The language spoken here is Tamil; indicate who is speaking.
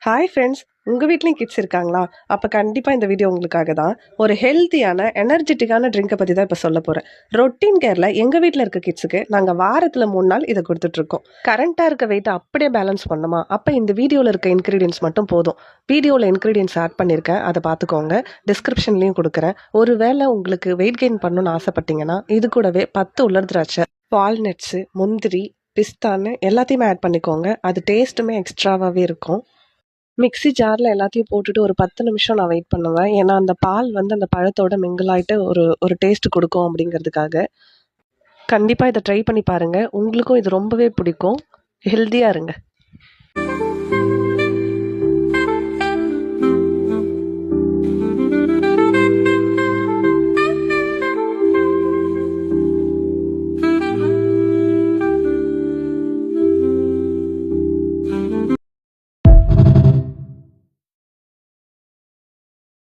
Speaker 1: ஹாய் ஃப்ரெண்ட்ஸ், உங்கள் வீட்லேயும் கிட்ஸ் இருக்காங்களா? அப்போ கண்டிப்பாக இந்த வீடியோ உங்களுக்காக தான். ஒரு ஹெல்த்தியான எனர்ஜெட்டிக்கான ட்ரிங்கை பற்றி தான் இப்போ சொல்ல போகிறேன். ரொட்டீன் கேரில் எங்கள் வீட்டில் இருக்க கிட்ஸுக்கு நாங்கள் வாரத்தில் 3 நாள் இதை கொடுத்துட்ருக்கோம். கரண்ட்டாக இருக்க வெயிட்டை அப்படியே பேலன்ஸ் பண்ணுமா? அப்போ இந்த வீடியோவில் இருக்க இன்க்ரீடியன்ஸ் மட்டும் போதும். வீடியோவில் இன்க்ரீடியன்ஸ் ஆட் பண்ணியிருக்கேன், அதை பார்த்துக்கோங்க. டிஸ்கிரிப்ஷன்லேயும் கொடுக்குறேன். ஒருவேளை உங்களுக்கு வெயிட் கெயின் பண்ணணும்னு ஆசைப்பட்டீங்கன்னா இது கூடவே 10 உலர் திராட்சை, வால்நட்ஸு, முந்திரி, பிஸ்தான்னு எல்லாத்தையுமே ஆட் பண்ணிக்கோங்க. அது டேஸ்ட்டுமே எக்ஸ்ட்ராவாகவே இருக்கும். மிக்ஸி ஜாரில் எல்லாத்தையும் போட்டுட்டு ஒரு 10 நிமிஷம் நான் வெயிட் பண்ணுவேன். ஏன்னா அந்த பால் வந்து அந்த பழத்தோட மிங்கிள் ஆயிட்டு ஒரு ஒரு டேஸ்ட் கொடுக்கும் அப்படிங்கிறதுக்காக. கண்டிப்பாக இதை ட்ரை பண்ணி பாருங்கள். உங்களுக்கும் இது ரொம்பவே பிடிக்கும். ஹெல்த்தியாக இருங்க.